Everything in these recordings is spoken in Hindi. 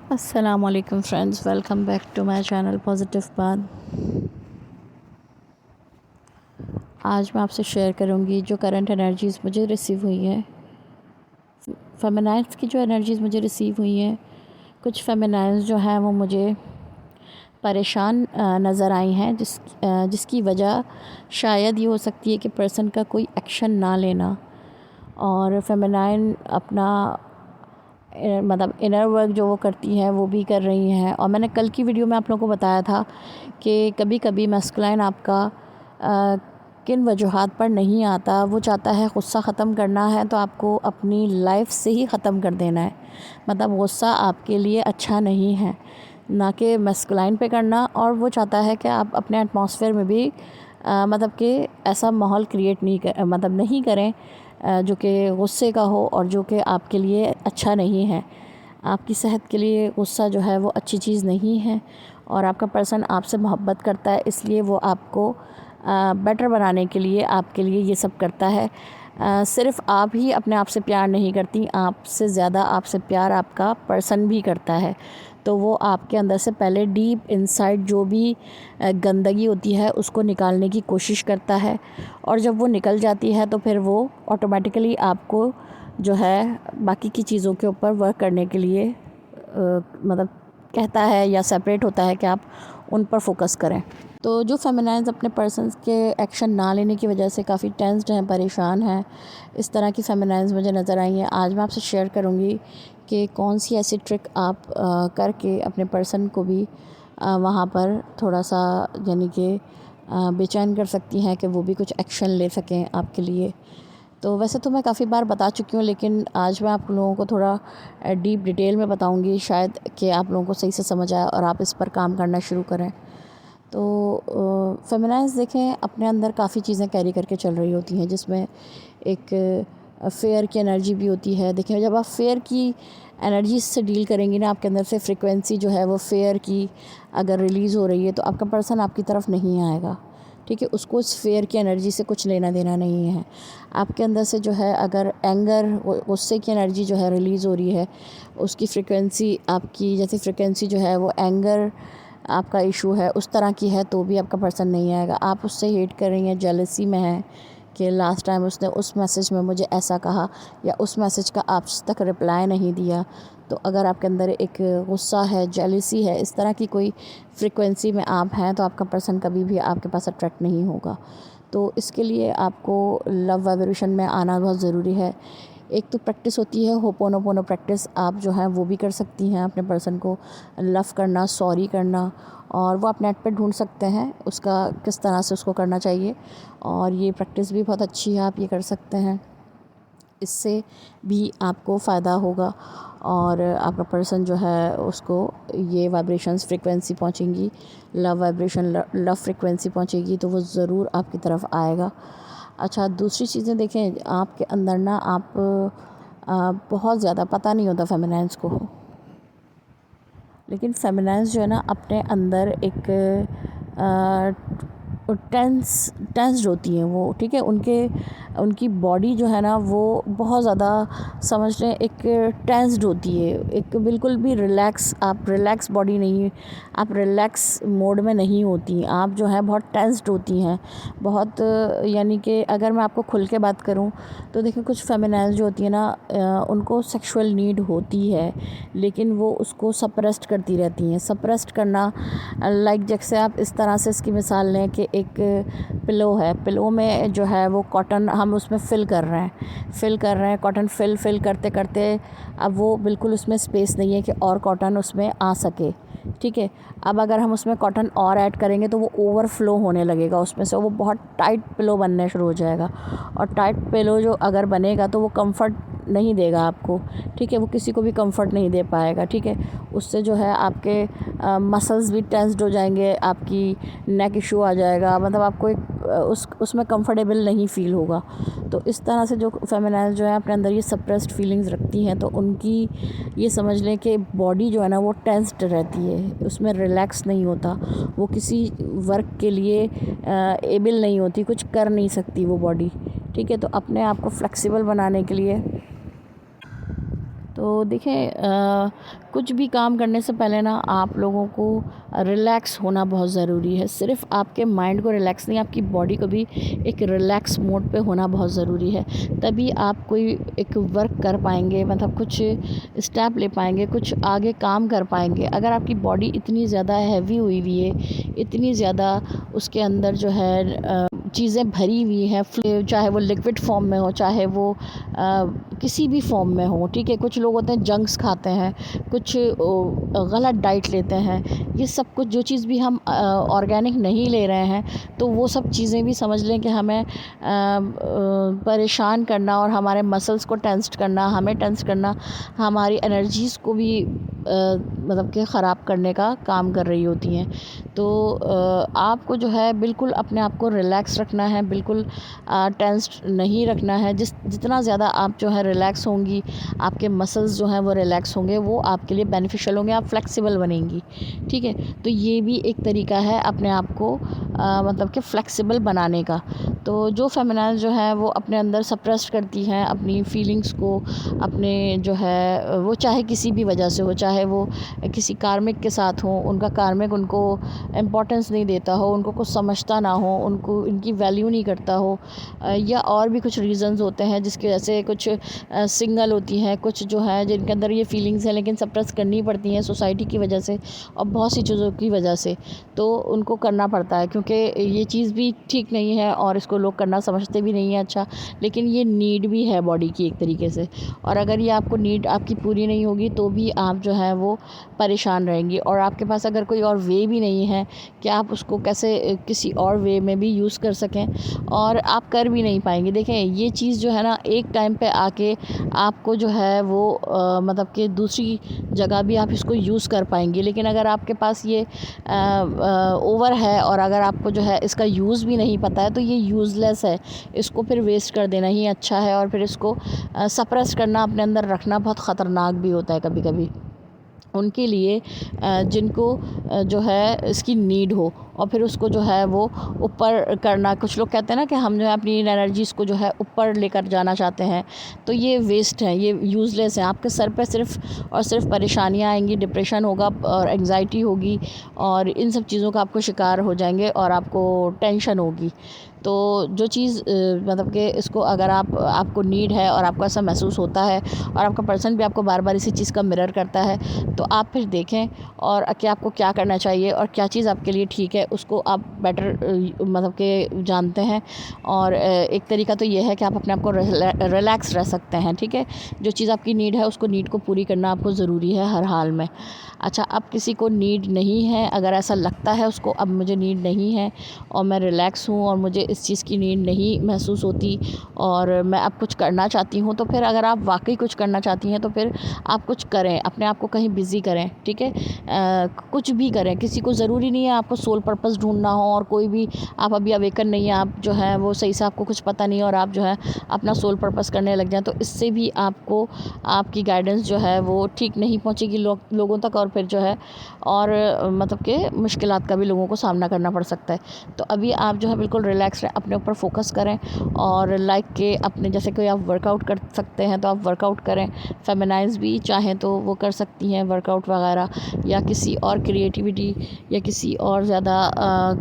अस्सलामुअलैकुम friends, welcome back to my channel positive बात। आज मैं आपसे शेयर करूंगी जो करंट एनर्जीज़ मुझे रिसीव हुई हैं, फेमिनाइन्स की जो एनर्जीज़ मुझे रिसीव हुई हैं। कुछ फेमिनाइन्स जो हैं वो मुझे परेशान नज़र आई हैं, जिसकी वजह शायद ये हो सकती है कि पर्सन का कोई एक्शन ना लेना और फेमिनाइन अपना मतलब इनर वर्क जो वो करती हैं वो भी कर रही हैं। और मैंने कल की वीडियो में आप लोगों को बताया था कि कभी कभी मैस्कुलाइन आपका किन वजूहात पर नहीं आता। वो चाहता है गुस्सा ख़त्म करना है तो आपको अपनी लाइफ से ही ख़त्म कर देना है। मतलब गुस्सा आपके लिए अच्छा नहीं है, ना कि मैस्कुलाइन पे करना। और वो चाहता है कि आप अपने एटमॉस्फेयर में भी मतलब कि ऐसा माहौल क्रिएट नहीं करें जो कि गुस्से का हो और जो कि आपके लिए अच्छा नहीं है। आपकी सेहत के लिए गुस्सा जो है वो अच्छी चीज़ नहीं है और आपका पर्सन आपसे मोहब्बत करता है, इसलिए वो आपको बेटर बनाने के लिए आपके लिए ये सब करता है। सिर्फ़ आप ही अपने आप से प्यार नहीं करती, आपसे ज़्यादा आपसे प्यार आपका पर्सन भी करता है। तो वो आपके अंदर से पहले डीप इनसाइड जो भी गंदगी होती है उसको निकालने की कोशिश करता है, और जब वो निकल जाती है तो फिर वो ऑटोमेटिकली आपको जो है बाकी की चीज़ों के ऊपर वर्क करने के लिए मतलब कहता है या सेपरेट होता है कि आप उन पर फोकस करें। तो जो फेमिनाइन्स अपने पर्सन्स के एक्शन ना लेने की वजह से काफ़ी टेंस्ड हैं, परेशान हैं, इस तरह की फेमिनाइन्स मुझे नज़र आई हैं। आज मैं आपसे शेयर करूँगी कि कौन सी ऐसी ट्रिक आप करके अपने पर्सन को भी वहाँ पर थोड़ा सा यानी कि बेचैन कर सकती हैं कि वो भी कुछ एक्शन ले सकें आपके लिए। तो वैसे तो मैं काफ़ी बार बता चुकी हूँ, लेकिन आज मैं आप लोगों को थोड़ा डीप डिटेल में बताऊँगी, शायद कि आप लोगों को सही से समझ आए और आप इस पर काम करना शुरू करें। तो फेमिनाइन्स देखें अपने अंदर काफ़ी चीज़ें कैरी करके चल रही होती हैं, जिसमें एक फेयर की एनर्जी भी होती है। देखिए, जब आप फेयर की एनर्जी से डील करेंगी ना, आपके अंदर से फ्रिक्वेंसी जो है वो फेयर की अगर रिलीज़ हो रही है तो आपका पर्सन आपकी तरफ नहीं आएगा। ठीक है, उसको इस फेयर की एनर्जी से कुछ लेना देना नहीं है। आपके अंदर से जो है अगर एंगर गुस्से की एनर्जी जो है रिलीज़ हो रही है, उसकी फ्रिक्वेंसी आपकी जैसे फ्रिक्वेंसी जो है वो एंगर आपका इशू है उस तरह की है, तो भी आपका पर्सन नहीं आएगा। आप उससे हेट कर रही हैं, जेलसी में हैं कि लास्ट टाइम उसने उस मैसेज में मुझे ऐसा कहा या उस मैसेज का आप तक रिप्लाई नहीं दिया। तो अगर आपके अंदर एक गुस्सा है, जेलसी है, इस तरह की कोई फ्रिक्वेंसी में आप हैं, तो आपका पर्सन कभी भी आपके पास अट्रैक्ट नहीं होगा। तो इसके लिए आपको लव वाइब्रेशन में आना बहुत ज़रूरी है। एक तो प्रैक्टिस होती है होपोनोपोनो प्रैक्टिस, आप जो है वो भी कर सकती हैं अपने पर्सन को लव करना, सॉरी करना, और वो आप नेट पे ढूंढ सकते हैं उसका किस तरह से उसको करना चाहिए। और ये प्रैक्टिस भी बहुत अच्छी है, आप ये कर सकते हैं, इससे भी आपको फ़ायदा होगा और आपका पर्सन जो है उसको ये वाइब्रेशंस फ्रिक्वेंसी पहुंचेंगी, लव वाइब्रेशन लव फ्रिक्वेंसी पहुंचेगी, तो वो ज़रूर आपकी तरफ आएगा। अच्छा, दूसरी चीज़ें देखें, आपके अंदर ना आप बहुत ज़्यादा पता नहीं होता फेमिनाइन्स को, लेकिन फेमिनाइन्स जो है ना अपने अंदर एक टेंस्ड होती हैं वो। ठीक है, उनकी बॉडी जो है ना वो बहुत ज़्यादा समझ लें एक टेंस्ड होती है, एक बिल्कुल भी आप रिलैक्स बॉडी नहीं, आप रिलैक्स मोड में नहीं होती, आप जो है बहुत टेंस्ड होती हैं बहुत। यानी कि अगर मैं आपको खुल के बात करूं तो देखिए, कुछ फेमिनाइन्स जो होती है ना उनको सेक्सुअल नीड होती है, लेकिन वो उसको सप्रेस्ड करती रहती हैं। सप्रेस्ड करना लाइक जैसे आप इस तरह से इसकी मिसाल लें कि एक पिलो है, पिलो में जो है वो कॉटन हम उसमें फ़िल कर रहे हैं कॉटन फिल करते करते अब वो बिल्कुल उसमें स्पेस नहीं है कि और कॉटन उसमें आ सके। ठीक है, अब अगर हम उसमें कॉटन और ऐड करेंगे तो वो ओवरफ्लो होने लगेगा उसमें से, वो बहुत टाइट पिलो बनने शुरू हो जाएगा। और टाइट पिलो जो अगर बनेगा तो वो कंफर्ट नहीं देगा आपको। ठीक है, वो किसी को भी कंफर्ट नहीं दे पाएगा। ठीक है, उससे जो है आपके मसल्स भी टेंस्ड हो जाएंगे, आपकी नेक इशू आ जाएगा, मतलब आपको एक उसमें कंफर्टेबल नहीं फ़ील होगा। तो इस तरह से जो फेमिनाइन्स जो है अपने अंदर ये सप्रेस्ड फीलिंग्स रखती हैं, तो उनकी ये समझ लें कि बॉडी जो है ना वो टेंस्ड रहती है, उसमें रिलैक्स नहीं होता, वो किसी वर्क के लिए एबल नहीं होती, कुछ कर नहीं सकती वो बॉडी। ठीक है, तो अपने आप को फ्लेक्सिबल बनाने के लिए तो तो देखें, कुछ भी काम करने से पहले ना आप लोगों को रिलैक्स होना बहुत ज़रूरी है। सिर्फ़ आपके माइंड को रिलैक्स नहीं, आपकी बॉडी को भी एक रिलैक्स मोड पे होना बहुत ज़रूरी है। तभी आप कोई एक वर्क कर पाएंगे, मतलब कुछ स्टेप ले पाएंगे, कुछ आगे काम कर पाएंगे। अगर आपकी बॉडी इतनी ज़्यादा हैवी हुई है, इतनी ज़्यादा उसके अंदर जो है चीज़ें भरी हुई हैं, चाहे वो लिक्विड फॉर्म में हो, चाहे वो किसी भी फॉर्म में हो, ठीक है। कुछ लोग होते हैं जंक्स खाते हैं, कुछ गलत डाइट लेते हैं। ये सब कुछ जो चीज़ भी हम ऑर्गेनिक नहीं ले रहे हैं, तो वो सब चीज़ें भी समझ लें कि हमें परेशान करना और हमारे मसल्स को टेंस्ड करना, हमें टेंस करना, हमारी एनर्जीज़ को भी मतलब कि ख़राब करने का काम कर रही होती हैं। तो आपको जो है बिल्कुल अपने आप को रिलैक्स रखना है, बिल्कुल टेंस्ड नहीं रखना है। जितना ज़्यादा आप जो है रिलैक्स होंगी, आपके मसल्स जो हैं वो रिलैक्स होंगे, वो आपके लिए बेनिफिशियल होंगे, आप फ्लेक्सिबल बनेंगी, ठीक है। तो ये भी एक तरीका है अपने आप को मतलब कि फ्लेक्सिबल बनाने का। तो जो फेमिनाइज़ जो है वो अपने अंदर सप्रेस्ड करती हैं अपनी फीलिंग्स को, अपने जो है वो चाहे किसी भी वजह से हो, चाहे वो किसी कार्मिक के साथ हो, उनका कार्मिक उनको इम्पोर्टेंस नहीं देता हो, उनको कुछ समझता ना हो, उनको इनकी वैल्यू नहीं करता हो, या और भी कुछ रीज़न्स होते हैं जिसकी वजह से कुछ सिंगल होती हैं, कुछ जो है जिनके अंदर ये फीलिंग्स हैं लेकिन सप्रेस करनी पड़ती हैं सोसाइटी की वजह से और बहुत सी चीज़ों की वजह से, तो उनको करना पड़ता है क्योंकि ये चीज़ भी ठीक नहीं है और इसको लोग करना समझते भी नहीं है अच्छा, लेकिन ये नीड भी है बॉडी की एक तरीके से। और अगर ये आपको नीड आपकी पूरी नहीं होगी तो भी आप जो है वो परेशान रहेंगी, और आपके पास अगर कोई और वे भी नहीं है कि आप उसको कैसे किसी और वे में भी यूज़ कर सकें, और आप कर भी नहीं पाएंगे। देखें, ये चीज़ जो है ना एक टाइम पे आके आपको जो है वो मतलब कि दूसरी जगह भी आप इसको यूज़ कर पाएंगे, लेकिन अगर आपके पास ये ओवर है और अगर आपको जो है इसका यूज़ भी नहीं पता है तो ये यूज़लेस है, इसको फिर वेस्ट कर देना ही अच्छा है। और फिर इसको सप्रेस करना, अपने अंदर रखना बहुत ख़तरनाक भी होता है कभी कभी उनके लिए जिनको जो है इसकी नीड हो, और फिर उसको जो है वो ऊपर करना। कुछ लोग कहते हैं ना कि हम जो है अपनी एनर्जीज़ को जो है ऊपर लेकर जाना चाहते हैं, तो ये वेस्ट है, ये यूज़लेस है। आपके सर पे सिर्फ़ और सिर्फ परेशानियाँ आएंगी, डिप्रेशन होगा और एंग्जाइटी होगी, और इन सब चीज़ों का आपको शिकार हो जाएंगे और आपको टेंशन होगी। तो जो चीज़ मतलब कि इसको अगर आपको नीड है और आपको ऐसा महसूस होता है और आपका पर्सन भी आपको बार बार इसी चीज़ का मिरर करता है, तो आप फिर देखें और कि आपको क्या करना चाहिए और क्या चीज़ आपके लिए ठीक है, उसको आप बेटर मतलब कि जानते हैं। और एक तरीका तो ये है कि आप अपने आप को रिलैक्स रह सकते हैं, ठीक है। जो चीज़ आपकी नीड है उसको नीड को पूरी करना आपको ज़रूरी है हर हाल में। अच्छा, अब किसी को नीड नहीं है, अगर ऐसा लगता है उसको अब मुझे नीड नहीं है और मैं रिलैक्स हूँ और मुझे इस चीज़ की नीड नहीं महसूस होती और मैं अब कुछ करना चाहती हूँ, तो फिर अगर आप वाकई कुछ करना चाहती हैं तो फिर आप कुछ करें, अपने आप को कहीं बिज़ी करें, ठीक है। कुछ भी करें, किसी को ज़रूरी नहीं है आपको सोल पर्पस ढूंढना हो, और कोई भी आप अभी अवेकन नहीं है, आप जो है वो सही से आपको कुछ पता नहीं है और आप जो है अपना सोल पर्पस करने लग जाएं, तो इससे भी आपको आपकी गाइडेंस जो है वो ठीक नहीं पहुँचेगी लोगों तक, और फिर जो है और मतलब कि मुश्किलात का भी लोगों को सामना करना पड़ सकता है। तो अभी आप जो है बिल्कुल रिलैक्स रहें, अपने ऊपर फोकस करें, और लाइक के अपने जैसे कोई आप वर्कआउट कर सकते हैं तो आप वर्कआउट करें। फेमिनाइज भी चाहें तो वो कर सकती हैं वर्कआउट वगैरह, या किसी और क्रिएटिविटी या किसी और ज़्यादा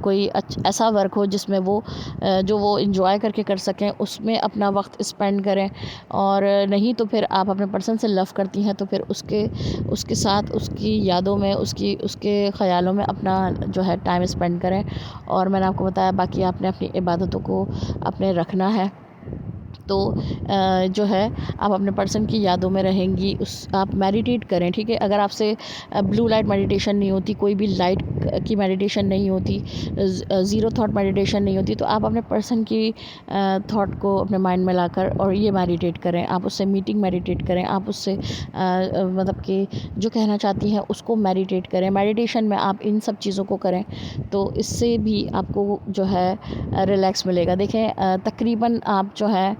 कोई ऐसा वर्क हो जिसमें वो जो वो इंजॉय करके कर सकें, उसमें अपना वक्त स्पेंड करें। और नहीं तो फिर आप अपने पर्सन से लव करती हैं तो फिर उसके साथ उसकी यादों में, उसके ख़यालों में अपना जो है टाइम स्पेंड करें। और मैंने आपको बताया बाकी आपने अपनी इबादतों को अपने रखना है, तो जो है आप अपने पर्सन की यादों में रहेंगी। आप मेडिटेट करें, ठीक है। अगर आपसे ब्लू लाइट मेडिटेशन नहीं होती, कोई भी लाइट की मेडिटेशन नहीं होती, ज़ीरो थॉट मेडिटेशन नहीं होती, तो आप अपने पर्सन की थॉट को अपने माइंड में लाकर और ये मेडिटेट करें, आप उससे मीटिंग मेडिटेट करें, आप उससे मतलब कि जो कहना चाहती हैं उसको मेडिटेट करें। मेडिटेशन में आप इन सब चीज़ों को करें तो इससे भी आपको जो है रिलैक्स मिलेगा। देखें, तकरीबन आप जो है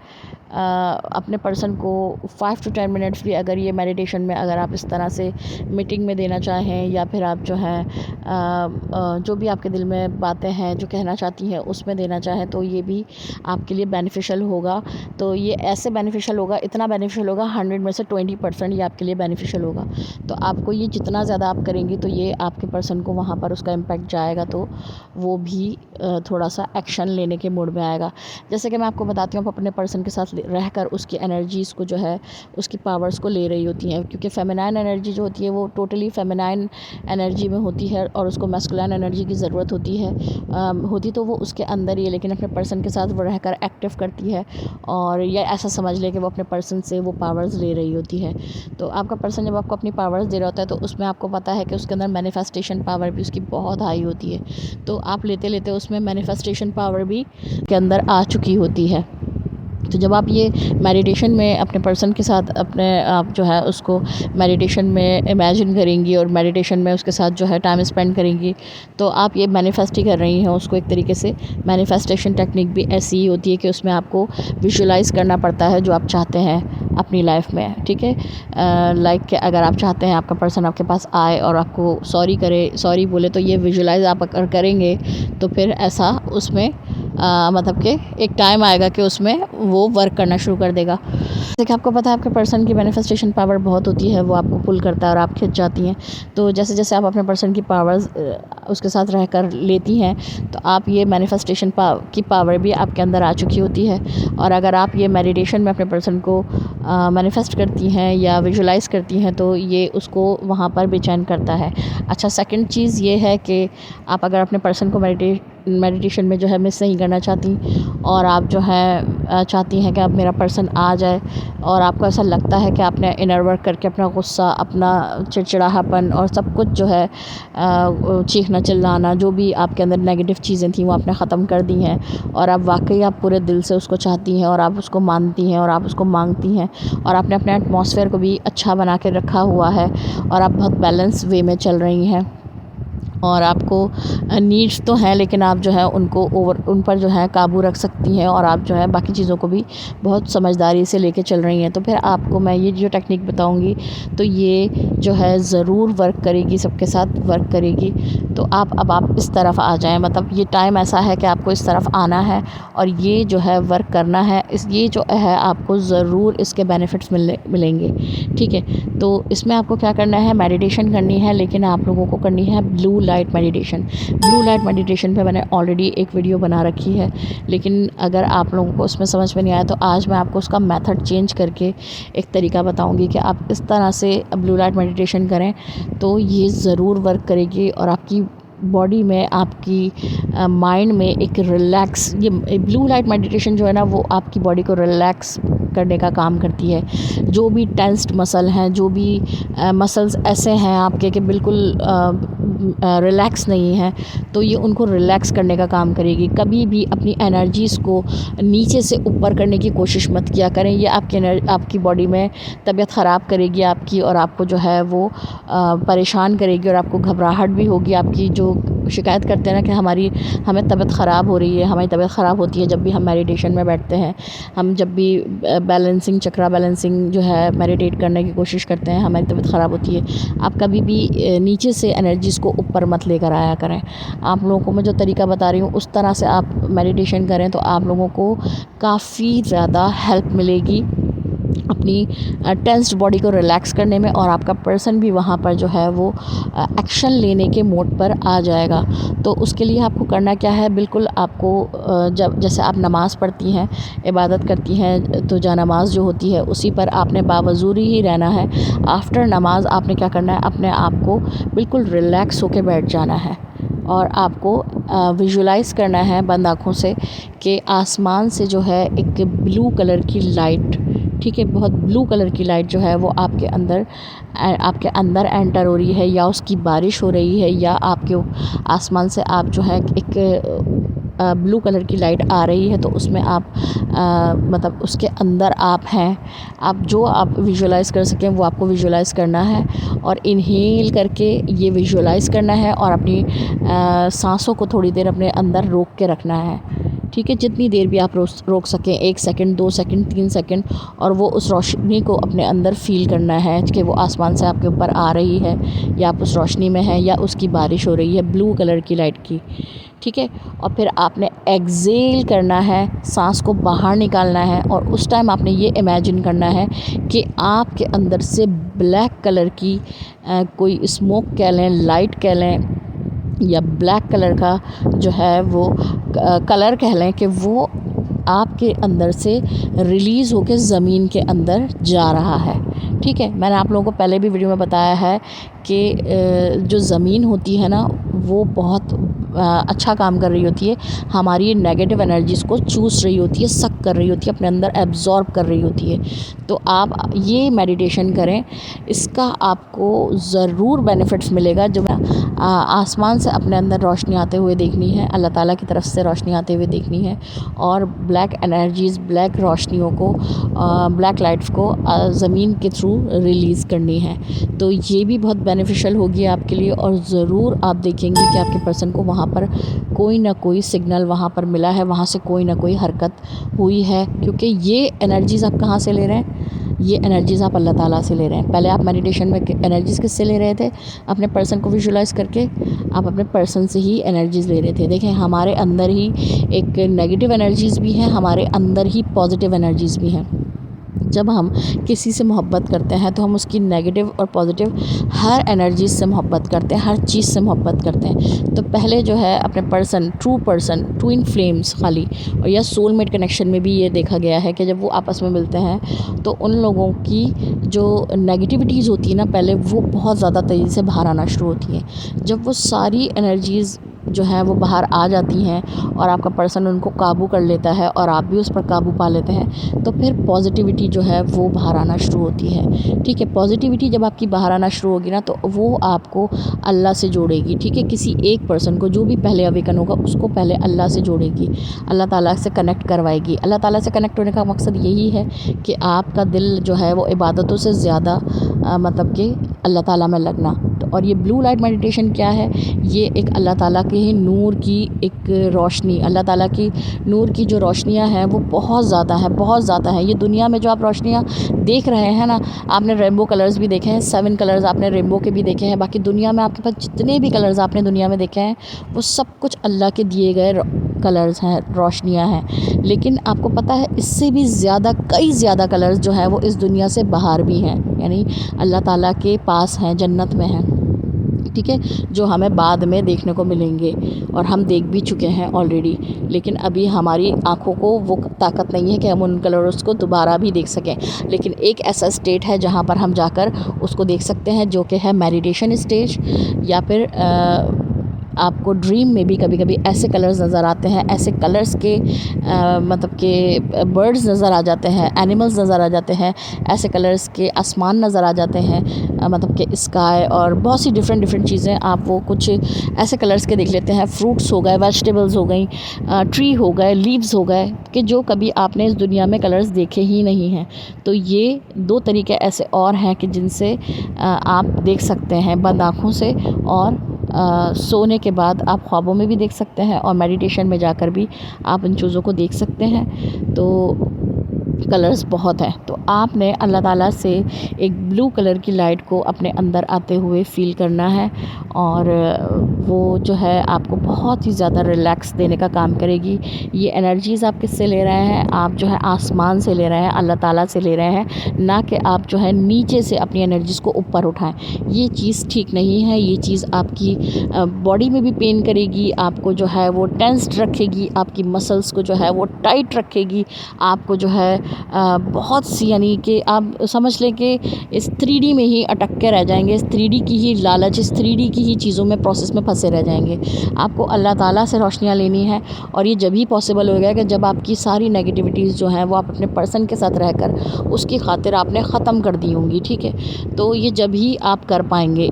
अपने पर्सन को 5 to 10 मिनट्स भी अगर ये मेडिटेशन में अगर आप इस तरह से मीटिंग में देना चाहें, या फिर आप जो है जो भी आपके दिल में बातें हैं जो कहना चाहती हैं उसमें देना चाहें, तो ये भी आपके लिए बेनिफिशियल होगा। तो ये ऐसे बेनिफिशियल होगा, इतना बेनिफिशियल होगा, 100 में से 20% ये आपके लिए बेनिफिशियल होगा। तो आपको ये जितना ज़्यादा आप करेंगी तो ये आपके पर्सन को वहाँ पर उसका इम्पैक्ट जाएगा, तो वो भी थोड़ा सा एक्शन लेने के मूड में आएगा। जैसे कि मैं आपको बताती हूँ, आप अपने पर्सन के साथ रहकर उसकी एनर्जीज़ को जो है, उसकी पावर्स को ले रही होती हैं, क्योंकि फेमिनाइन एनर्जी जो होती है वो टोटली फेमिनाइन एनर्जी में होती है और उसको मैस्कुलाइन एनर्जी की ज़रूरत होती है। होती तो वो उसके अंदर ही है, लेकिन अपने पर्सन के साथ वो रहकर एक्टिव करती है, और ये ऐसा समझ ले कि वो अपने पर्सन से वो पावर्स ले रही होती है। तो आपका पर्सन जब आपको अपनी पावर्स दे रहा होता है तो उसमें आपको पता है कि उसके अंदर मैनिफेस्टेशन पावर भी उसकी बहुत हाई होती है। तो आप लेते लेते उसमें मैनिफेस्टेशन पावर भी के अंदर आ चुकी होती है। तो जब आप ये मेडिटेशन में अपने पर्सन के साथ अपने आप जो है उसको मेडिटेशन में इमेजिन करेंगी और मेडिटेशन में उसके साथ जो है टाइम स्पेंड करेंगी, तो आप ये मैनिफेस्ट ही कर रही हैं उसको एक तरीके से। मैनिफेस्टेशन टेक्निक भी ऐसी ही होती है कि उसमें आपको विजुलाइज़ करना पड़ता है जो आप चाहते हैं अपनी लाइफ में, ठीक है। लाइक कि अगर आप चाहते हैं आपका पर्सन आपके पास आए और आपको सॉरी करे, सॉरी बोले, तो ये विजुलाइज़ आप अगर करेंगे तो फिर ऐसा उसमें मतलब कि एक टाइम आएगा कि उसमें वो वर्क करना शुरू कर देगा। जैसे कि आपको पता है आपके पर्सन की मैनिफेस्टेशन पावर बहुत होती है, वो आपको पुल करता है और आप खिंच जाती हैं। तो जैसे जैसे आप अपने पर्सन की पावर्स उसके साथ रहकर लेती हैं, तो आप ये मैनिफेस्टेशन की पावर भी आपके अंदर आ चुकी होती है। और अगर आप ये मेडिटेशन में अपने पर्सन को मैनिफेस्ट करती हैं या विजुलाइज़ करती हैं, तो ये उसको वहाँ पर बेचैन करता है। अच्छा, सेकंड चीज़ ये है कि आप अगर अपने पर्सन को मेडिटेशन में जो है मिस नहीं करना चाहती, और आप जो है चाहती हैं कि अब मेरा पर्सन आ जाए, और आपको ऐसा लगता है कि आपने इनर वर्क करके अपना गुस्सा, अपना चिड़चिड़ाहट और सब कुछ जो है चीखना चिल्लाना, जो भी आपके अंदर नेगेटिव चीज़ें थी वो आपने ख़त्म कर दी हैं, और अब वाकई आप पूरे दिल से उसको चाहती हैं और आप उसको मानती हैं और आप उसको मांगती हैं, और आपने अपने एटमॉस्फेयर को भी अच्छा बना के रखा हुआ है, और आप बहुत बैलेंस वे में चल रही हैं, और आपको नीड्स तो हैं लेकिन आप जो है उन पर जो है काबू रख सकती हैं, और आप जो है बाकी चीज़ों को भी बहुत समझदारी से लेके चल रही हैं। तो फिर आपको मैं ये जो टेक्निक बताऊंगी तो ये जो है ज़रूर वर्क करेगी, सबके साथ वर्क करेगी। तो अब आप इस तरफ आ जाएं, मतलब ये टाइम ऐसा है कि आपको इस तरफ आना है और ये जो है वर्क करना है। ये जो है आपको ज़रूर इसके बेनिफिट्स मिलेंगे, ठीक है। तो इसमें आपको क्या करना है, मेडिटेशन करनी है, लेकिन आप लोगों को करनी है blue light meditation. Blue light meditation पे मैंने ऑलरेडी एक वीडियो बना रखी है, लेकिन अगर आप लोगों को उसमें समझ में नहीं आया तो आज मैं आपको उसका मेथड चेंज करके एक तरीका बताऊंगी कि आप इस तरह से ब्लू लाइट मेडिटेशन करें तो ये ज़रूर वर्क करेगी, और आपकी बॉडी में, आपकी माइंड में एक रिलैक्स, ये ब्लू लाइट मेडिटेशन जो है ना वो आपकी बॉडी को रिलैक्स करने का काम करती है। जो भी टेंस्ड मसल हैं, जो भी मसल्स ऐसे हैं आपके कि बिल्कुल रिलैक्स नहीं हैं, तो ये उनको रिलैक्स करने का काम करेगी। कभी भी अपनी एनर्जीज़ को नीचे से ऊपर करने की कोशिश मत किया करें, ये आपकी बॉडी में तबीयत ख़राब करेगी आपकी, और आपको जो है वो परेशान करेगी, और आपको घबराहट भी होगी। आपकी जो शिकायत करते हैं ना कि हमें तबीयत ख़राब हो रही है, हमारी तबीयत ख़राब होती है जब भी हम मेडिटेशन में बैठते हैं, हम जब भी बैलेंसिंग, चक्रा बैलेंसिंग जो है मेडिटेट करने की कोशिश करते हैं, हमारी तबीयत ख़राब होती है। आप कभी भी नीचे से एनर्जीज़ को ऊपर मत लेकर आया करें। आप लोगों को मैं जो तरीका बता रही हूँ उस तरह से आप मेडिटेशन करें तो आप लोगों को काफ़ी ज़्यादा हेल्प मिलेगी अपनी टेंस्ड बॉडी को रिलैक्स करने में, और आपका पर्सन भी वहाँ पर जो है वो एक्शन लेने के मोड पर आ जाएगा। तो उसके लिए आपको करना क्या है, बिल्कुल आपको जब जैसे आप नमाज़ पढ़ती हैं, इबादत करती हैं, तो जा नमाज जो होती है उसी पर आपने बावजूरी ही रहना है। आफ्टर नमाज आपने क्या करना है, अपने आप को बिल्कुल रिलैक्स होकर बैठ जाना है, और आपको विजुलाइज़ करना है बंद आँखों से कि आसमान से जो है एक ब्लू कलर की लाइट, ठीक है, बहुत ब्लू कलर की लाइट जो है वो आपके अंदर एंटर हो रही है, या उसकी बारिश हो रही है, या आपके आसमान से आप जो है एक ब्लू कलर की लाइट आ रही है, तो उसमें आप मतलब उसके अंदर आप हैं। आप विजुलाइज़ कर सकें वो आपको विजुलाइज़ करना है, और इनहेल करके ये विजुलाइज़ करना है, और अपनी सांसों को थोड़ी देर अपने अंदर रोक के रखना है, ठीक है, जितनी देर भी आप रोक सकें, 1 सेकंड, 2 सेकंड, 3 सेकंड, और वो उस रोशनी को अपने अंदर फ़ील करना है कि वो आसमान से आपके ऊपर आ रही है, या आप उस रोशनी में हैं, या उसकी बारिश हो रही है ब्लू कलर की लाइट की। ठीक है, और फिर आपने एक्सहेल करना है, सांस को बाहर निकालना है, और उस टाइम आपने ये इमेजिन करना है कि आपके अंदर से ब्लैक कलर की कोई स्मोक कह लें, लाइट कह लें, या ब्लैक कलर का जो है वो कलर कह लें, कि वो आपके अंदर से रिलीज़ होकर ज़मीन के अंदर जा रहा है। ठीक है, मैंने आप लोगों को पहले भी वीडियो में बताया है कि जो ज़मीन होती है ना, वो बहुत अच्छा काम कर रही होती है, हमारी नेगेटिव एनर्जीज़ को चूस रही होती है, सक कर रही होती है, अपने अंदर एब्ज़ॉर्ब कर रही होती है। तो आप ये मेडिटेशन करें, इसका आपको ज़रूर बेनिफिट्स मिलेगा। जो आसमान से अपने अंदर रोशनी आते हुए देखनी है, अल्लाह ताला की तरफ से रोशनी आते हुए देखनी है, और ब्लैक एनर्जीज़, ब्लैक रोशनियों को, ब्लैक लाइट्स को ज़मीन के थ्रू रिलीज़ करनी है। तो ये भी बहुत बेनिफिशियल होगी आपके लिए, और ज़रूर आप देखेंगे कि आपके पर्सन को वहाँ पर कोई ना कोई सिग्नल वहाँ पर मिला है, वहाँ से कोई ना कोई हरकत हुई है, क्योंकि ये एनर्जीज़ आप कहाँ से ले रहे हैं? ये एनर्जीज़ आप अल्लाह ताला से ले रहे हैं। पहले आप मेडिटेशन में एनर्जीज़ किससे ले रहे थे? अपने पर्सन को विजुलाइज़ करके आप अपने पर्सन से ही एनर्जीज़ ले रहे थे। देखें, हमारे अंदर ही एक नेगेटिव एनर्जीज़ भी हैं, हमारे अंदर ही पॉजिटिव एनर्जीज़ भी हैं। जब हम किसी से मोहब्बत करते हैं तो हम उसकी नेगेटिव और पॉजिटिव हर एनर्जी से मोहब्बत करते हैं, हर चीज़ से मोहब्बत करते हैं। तो पहले जो है अपने पर्सन, ट्विन फ्लेम्स खाली, और या सोलमेट कनेक्शन में भी ये देखा गया है कि जब वो आपस में मिलते हैं तो उन लोगों की जो नेगेटिविटीज़ होती है ना, पहले वो बहुत ज़्यादा तेज़ी से बाहर आना शुरू होती हैं। जब वो सारी एनर्जीज़ जो है वो बाहर आ जाती हैं और आपका पर्सन उनको काबू कर लेता है और आप भी उस पर काबू पा लेते हैं, तो फिर पॉजिटिविटी जो है वो बाहर आना शुरू होती है। ठीक है, पॉजिटिविटी जब आपकी बाहर आना शुरू होगी ना, तो वो आपको अल्लाह से जोड़ेगी। ठीक है, किसी एक पर्सन को, जो भी पहले अवेकन होगा, उसको पहले अल्लाह से जोड़ेगी, अल्लाह ताला से कनेक्ट करवाएगी। अल्लाह ताला से कनेक्ट होने का मकसद यही है कि आपका दिल जो है वो इबादतों से ज़्यादा मतलब कि अल्लाह ताला में लगना। तो और ये ब्लू लाइट मेडिटेशन क्या है? ये एक अल्लाह ताला के नूर की एक रोशनी, अल्लाह ताला की नूर की जो रोशनियाँ हैं वो बहुत ज़्यादा है, बहुत ज़्यादा है। ये दुनिया में जो आप रोशनियाँ देख रहे हैं ना, आपने रेनबो कलर्स भी देखे हैं, 7 कलर्स आपने रेनबो के भी देखे हैं, बाकी दुनिया में आपके पास जितने भी कलर्स आपने दुनिया में देखे हैं वो सब कुछ अल्लाह के दिए गए कलर्स हैं, रोशनियाँ हैं। लेकिन आपको पता है इससे भी ज़्यादा, कई ज़्यादा कलर्स जो है वो इस दुनिया से बाहर भी हैं, यानी अल्लाह ताला के पास हैं, जन्नत में हैं। ठीक है, जो हमें बाद में देखने को मिलेंगे और हम देख भी चुके हैं ऑलरेडी। लेकिन अभी हमारी आँखों को वो ताकत नहीं है कि हम उन कलर्स को दोबारा भी देख सकें। लेकिन एक ऐसा स्टेट है जहाँ पर हम जाकर उसको देख सकते हैं, जो कि है मेडिटेशन स्टेज, या फिर आपको ड्रीम में भी कभी कभी ऐसे कलर्स नज़र आते हैं, ऐसे कलर्स के मतलब के बर्ड्स नज़र आ जाते हैं, एनिमल्स नज़र आ जाते हैं, ऐसे कलर्स के आसमान नज़र आ जाते हैं, मतलब कि स्काई और बहुत सी डिफरेंट चीज़ें आप वो कुछ ऐसे कलर्स के देख लेते हैं। फ्रूट्स हो गए, वेजिटेबल्स हो गई, ट्री हो गए, लीव्स हो गए, कि जो कभी आपने इस दुनिया में कलर्स देखे ही नहीं हैं। तो ये 2 तरीके ऐसे और हैं कि जिनसे आप देख सकते हैं बंद आँखों से, और सोने के बाद आप ख्वाबों में भी देख सकते हैं, और मेडिटेशन में जाकर भी आप इन चीज़ों को देख सकते हैं। तो कलर्स बहुत हैं। तो आपने अल्लाह ताला से एक ब्लू कलर की लाइट को अपने अंदर आते हुए फ़ील करना है, और वो जो है आपको बहुत ही ज़्यादा रिलैक्स देने का काम करेगी। ये एनर्जीज़ आप किससे ले रहे हैं? आप जो है आसमान से ले रहे हैं, अल्लाह ताला से ले रहे हैं, ना कि आप जो है नीचे से अपनी एनर्जीज़ को ऊपर उठाएं। ये चीज़ ठीक नहीं है। ये चीज़ आपकी बॉडी में भी पेन करेगी, आपको जो है वो टेंस्ड रखेगी, आपकी मसल्स को जो है वो टाइट रखेगी, आपको जो है बहुत सी, यानी कि आप समझ लें कि इस 3D में ही अटक के रह जाएंगे, इस 3D की ही लालच, इस 3D की ही चीज़ों में, प्रोसेस में फंसे रह जाएंगे। आपको अल्लाह ताला से रोशनियाँ लेनी है, और ये जब ही पॉसिबल होगा कि जब आपकी सारी नेगेटिविटीज़ जो हैं वो आप अपने पर्सन के साथ रहकर उसकी खातिर आपने ख़त्म कर दी होंगी। ठीक है, तो ये जब ही आप कर पाएंगे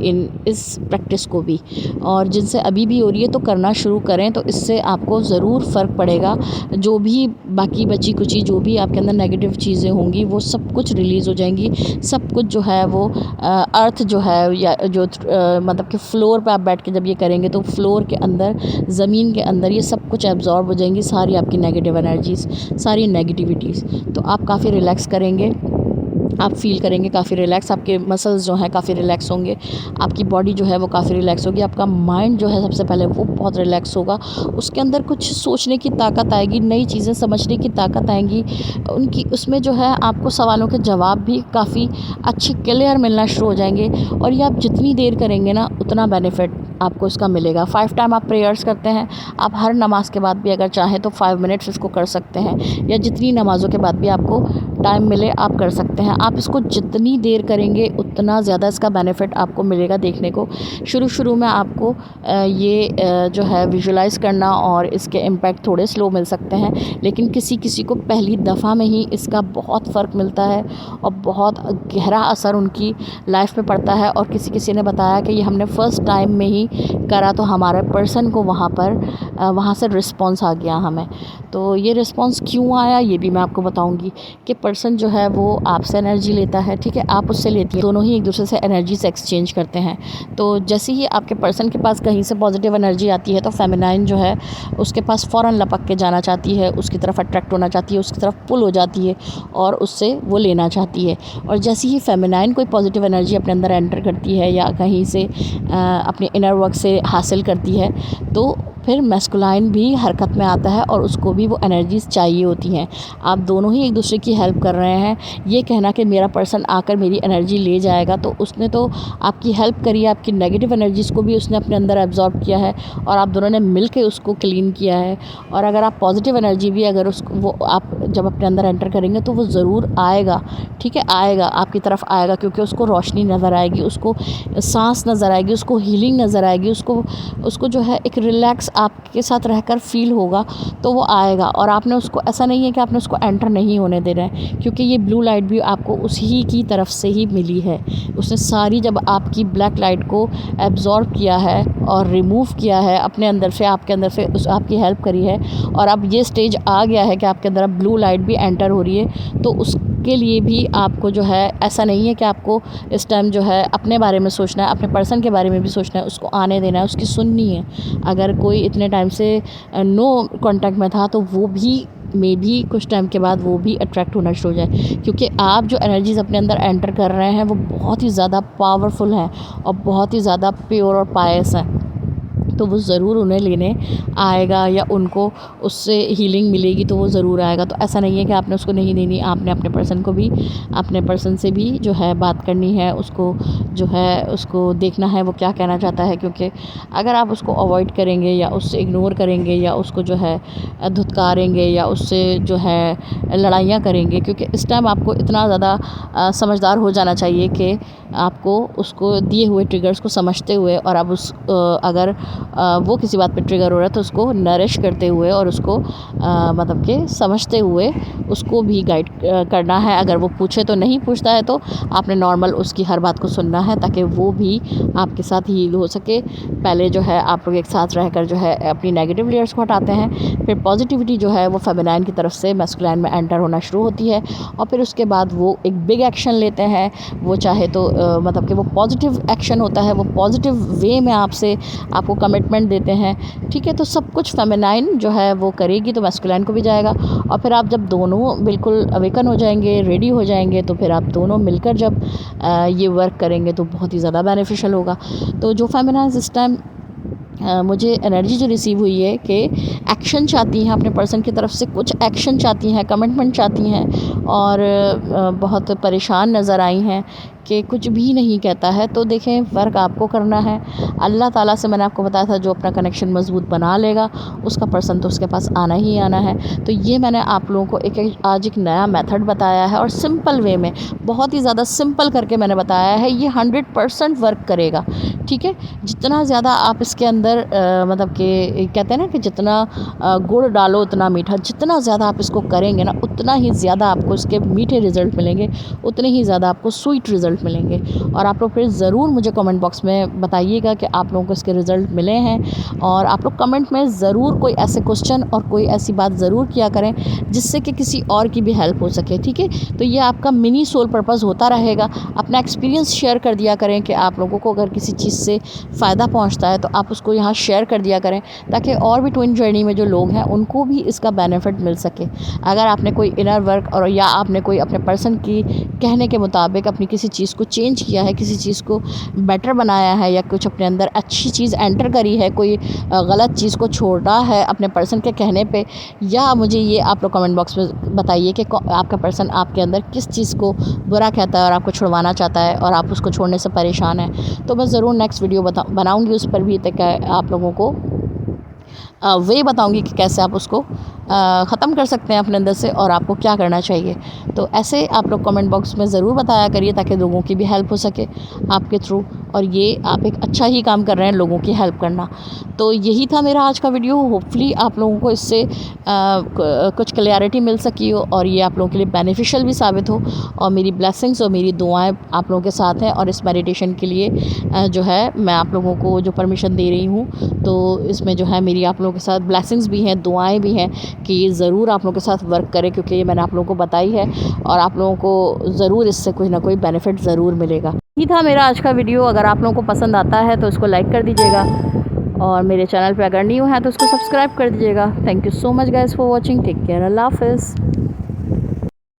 इस प्रैक्टिस को भी, और जिनसे अभी भी हो रही है तो करना शुरू करें, तो इससे आपको ज़रूर फ़र्क पड़ेगा। जो भी बाकी बची कुची जो भी आपके अंदर नेगेटिव चीज़ें होंगी वो सब कुछ रिलीज़ हो जाएंगी। सब कुछ जो है वो अर्थ जो है या जो मतलब कि फ्लोर पे आप बैठ के जब ये करेंगे तो फ्लोर के अंदर, ज़मीन के अंदर ये सब कुछ एब्जॉर्ब हो जाएंगी, सारी आपकी नेगेटिव एनर्जीज़, सारी नेगेटिविटीज़। तो आप काफ़ी रिलैक्स करेंगे, आप फ़ील करेंगे काफ़ी रिलैक्स, आपके मसल्स जो हैं काफ़ी रिलैक्स होंगे, आपकी बॉडी जो है वो काफ़ी रिलैक्स होगी, आपका माइंड जो है सबसे पहले वो बहुत रिलैक्स होगा। उसके अंदर कुछ सोचने की ताकत आएगी, नई चीज़ें समझने की ताकत आएंगी, उनकी उसमें जो है आपको सवालों के जवाब भी काफ़ी अच्छे क्लियर मिलना शुरू हो जाएंगे। और ये आप जितनी देर करेंगे ना उतना बेनिफिट आपको इसका मिलेगा। 5 टाइम आप प्रेयर्स करते हैं, आप हर नमाज के बाद भी अगर चाहें तो 5 मिनट्स इसको कर सकते हैं, या जितनी नमाज़ों के बाद भी आपको टाइम मिले आप कर सकते हैं। आप इसको जितनी देर करेंगे उतना ज़्यादा इसका बेनिफिट आपको मिलेगा देखने को। शुरू में आपको ये जो है विजुलाइज़ करना और इसके इम्पैक्ट थोड़े स्लो मिल सकते हैं, लेकिन किसी किसी को पहली दफ़ा में ही इसका बहुत फ़र्क मिलता है और बहुत गहरा असर उनकी लाइफ पे पड़ता है। और किसी किसी ने बताया कि ये हमने फ़र्स्ट टाइम में ही करा तो हमारे पर्सन को वहाँ से रिस्पॉन्स आ गया हमें। तो ये रिस्पॉन्स क्यों आया ये भी मैं आपको बताऊंगी कि पर्सन जो है वो आपसे एनर्जी लेता है, ठीक है, आप उससे लेती हैं, दोनों ही एक दूसरे से एनर्जीज एक्सचेंज करते हैं। तो जैसे ही आपके पर्सन के पास कहीं से पॉजिटिव एनर्जी आती है तो फेमिनाइन जो है उसके पास फ़ौरन लपक के जाना चाहती है, उसकी तरफ अट्रैक्ट होना चाहती है, उसकी तरफ पुल हो जाती है और उससे वो लेना चाहती है। और जैसे ही फेमिनाइन कोई पॉजिटिव एनर्जी अपने अंदर एंटर करती है या कहीं से अपने इनर वर्क से हासिल करती है तो फिर मैस्कुलाइन भी हरकत में आता है और उसको भी वो एनर्जीज़ चाहिए होती हैं। आप दोनों ही एक दूसरे की हेल्प कर रहे हैं। ये कहना कि मेरा पर्सन आकर मेरी एनर्जी ले जाएगा, तो उसने तो आपकी हेल्प करी है, आपकी नेगेटिव एनर्जीज़ को भी उसने अपने अंदर एब्जॉर्ब किया है और आप दोनों ने मिल के उसको क्लीन किया है। और अगर आप पॉजिटिव एनर्जी भी अगर उसको वो आप जब अपने अंदर एंटर करेंगे तो वो ज़रूर आएगा, ठीक है, आएगा आपकी तरफ आएगा, क्योंकि उसको रोशनी नज़र आएगी, उसको सांस नज़र आएगी, उसको हीलिंग नज़र आएगी, उसको जो है एक रिलैक्स आपके साथ रहकर फील होगा, तो वो आएगा। और आपने उसको, ऐसा नहीं है कि आपने उसको एंटर नहीं होने दे रहे हैं, क्योंकि ये ब्लू लाइट भी आपको उसी की तरफ से ही मिली है। उसने सारी जब आपकी ब्लैक लाइट को एब्जॉर्ब किया है और रिमूव किया है अपने अंदर से, आपके अंदर से आपकी हेल्प करी है और अब ये स्टेज आ गया है कि आपके अंदर अब ब्लू लाइट भी एंटर हो रही है, तो उसके लिए भी आपको जो है ऐसा नहीं है कि आपको इस टाइम जो है अपने बारे में सोचना है, अपने पर्सन के बारे में भी सोचना है, उसको आने देना है, उसकी सुननी है। अगर कोई इतने टाइम से नो कांटेक्ट में था तो वो भी मे भी कुछ टाइम के बाद वो भी अट्रैक्ट होना शुरू हो जाए, क्योंकि आप जो एनर्जीज़ अपने अंदर एंटर कर रहे हैं वो बहुत ही ज़्यादा पावरफुल हैं और बहुत ही ज़्यादा प्योर और पायस हैं। तो वो ज़रूर उन्हें लेने आएगा या उनको उससे हीलिंग मिलेगी तो वो ज़रूर आएगा। तो ऐसा नहीं है कि आपने उसको नहीं देनी, आपने अपने पर्सन को भी, अपने पर्सन से भी जो है बात करनी है, उसको जो है उसको देखना है वो क्या कहना चाहता है। क्योंकि अगर आप उसको अवॉइड करेंगे या उससे इग्नोर करेंगे या उसको जो है धुतकारेंगे या उससे जो है लड़ाइयाँ करेंगे, क्योंकि इस टाइम आपको इतना ज़्यादा समझदार हो जाना चाहिए कि आपको उसको दिए हुए ट्रिगर्स को समझते हुए और अब अगर वो किसी बात पे ट्रिगर हो रहा है तो उसको नरिश करते हुए और उसको मतलब कि समझते हुए उसको भी गाइड करना है। अगर वो पूछे तो, नहीं पूछता है तो आपने नॉर्मल उसकी हर बात को सुनना है ताकि वो भी आपके साथ हील हो सके। पहले जो है आप लोग एक साथ रहकर जो है अपनी नेगेटिव लेयर्स को हटाते हैं, फिर पॉजिटिविटी जो है वो फेमिनाइन की तरफ से मैस्कुलाइन में एंटर होना शुरू होती है और फिर उसके बाद वो एक बिग एक्शन लेते हैं। वो चाहे तो मतलब कि वो पॉजिटिव एक्शन होता है, वो पॉजिटिव वे में आपको कमिटमेंट देते हैं, ठीक है। तो सब कुछ फेमिनाइन जो है वो करेगी तो मैस्कुलाइन को भी जाएगा। और फिर आप जब दोनों बिल्कुल अवेकन हो जाएंगे, रेडी हो जाएंगे, तो फिर आप दोनों मिलकर जब ये वर्क करेंगे तो बहुत ही ज़्यादा बेनिफिशियल होगा। तो जो फेमिनाइन इस टाइम मुझे एनर्जी जो रिसीव हुई है कि एक्शन चाहती हैं अपने पर्सन की तरफ से, कुछ एक्शन चाहती हैं, कमिटमेंट चाहती हैं और बहुत परेशान नज़र आई हैं कि कुछ भी नहीं कहता है। तो देखें, वर्क आपको करना है। अल्लाह ताला से मैंने आपको बताया था जो अपना कनेक्शन मज़बूत बना लेगा उसका पर्सन तो उसके पास आना ही आना है। तो ये मैंने आप लोगों को आज एक नया मेथड बताया है और सिंपल वे में, बहुत ही ज़्यादा सिंपल करके मैंने बताया है। ये 100% वर्क करेगा, ठीक है। जितना ज़्यादा आप इसके अंदर मतलब कि कहते हैं ना कि जितना गुड़ डालो उतना मीठा, जितना ज़्यादा आप इसको करेंगे ना उतना ही ज़्यादा आपको इसके मीठे रिज़ल्ट मिलेंगे, उतने ही ज़्यादा आपको स्वीट रिज़ल्ट मिलेंगे। और आप लोग फिर ज़रूर मुझे कमेंट बॉक्स में बताइएगा कि आप लोगों को इसके रिज़ल्ट मिले हैं। और आप लोग कमेंट में ज़रूर कोई ऐसे क्वेश्चन और कोई ऐसी बात ज़रूर किया करें जिससे कि किसी और की भी हेल्प हो सके, ठीक है। तो ये आपका मिनी सोल पर्पज़ होता रहेगा। अपना एक्सपीरियंस शेयर कर दिया करें कि आप लोगों को अगर किसी चीज़ से फ़ायदा पहुंचता है तो आप उसको यहाँ शेयर कर दिया करें, ताकि और भी ट्विन जर्नी में जो लोग हैं उनको भी इसका बेनिफिट मिल सके। अगर आपने कोई इनर वर्क और या आपने कोई अपने पर्सन की कहने के मुताबिक अपनी किसी चीज़ को चेंज किया है, किसी चीज़ को बेटर बनाया है, या कुछ अपने अंदर अच्छी चीज़ एंटर करी है, कोई गलत चीज़ को छोड़ा है अपने पर्सन के कहने पे, या मुझे ये आप लोग कमेंट बॉक्स में बताइए कि आपका पर्सन आपके अंदर किस चीज़ को बुरा कहता है और आपको छुड़वाना चाहता है और आप उसको छोड़ने से परेशान हैं। तो मैं ज़रूर नेक्स्ट वीडियो बनाऊँगी उस पर भी, तक आप लोगों को वे बताऊंगी कि कैसे आप उसको ख़त्म कर सकते हैं अपने अंदर से और आपको क्या करना चाहिए। तो ऐसे आप लोग कमेंट बॉक्स में ज़रूर बताया करिए ताकि लोगों की भी हेल्प हो सके आपके थ्रू। और ये आप एक अच्छा ही काम कर रहे हैं, लोगों की हेल्प करना। तो यही था मेरा आज का वीडियो। होपफुली आप लोगों को इससे कुछ क्लैरिटी मिल सकी हो और ये आप लोगों के लिए बेनिफिशियल भी साबित हो। और मेरी ब्लेसिंग्स और मेरी दुआएं आप लोगों के साथ हैं। और इस मेडिटेशन के लिए जो है मैं आप लोगों को जो परमिशन दे रही हूँ, तो इसमें जो है मेरी आप लोगों के साथ ब्लेसिंग्स भी हैं, दुआएं भी हैं कि ये ज़रूर आप लोगों के साथ वर्क करें, क्योंकि ये मैंने आप लोगों को बताई है और आप लोगों को ज़रूर इससे कोई ना कोई बेनिफिट ज़रूर मिलेगा। ये था मेरा आज का वीडियो। अगर आप लोगों को पसंद आता है तो इसको लाइक कर दीजिएगा और मेरे चैनल पे अगर न्यू है तो उसको सब्सक्राइब कर दीजिएगा। Thank you so much guys for watching. Take care. अल्लाह हाफ़िज़।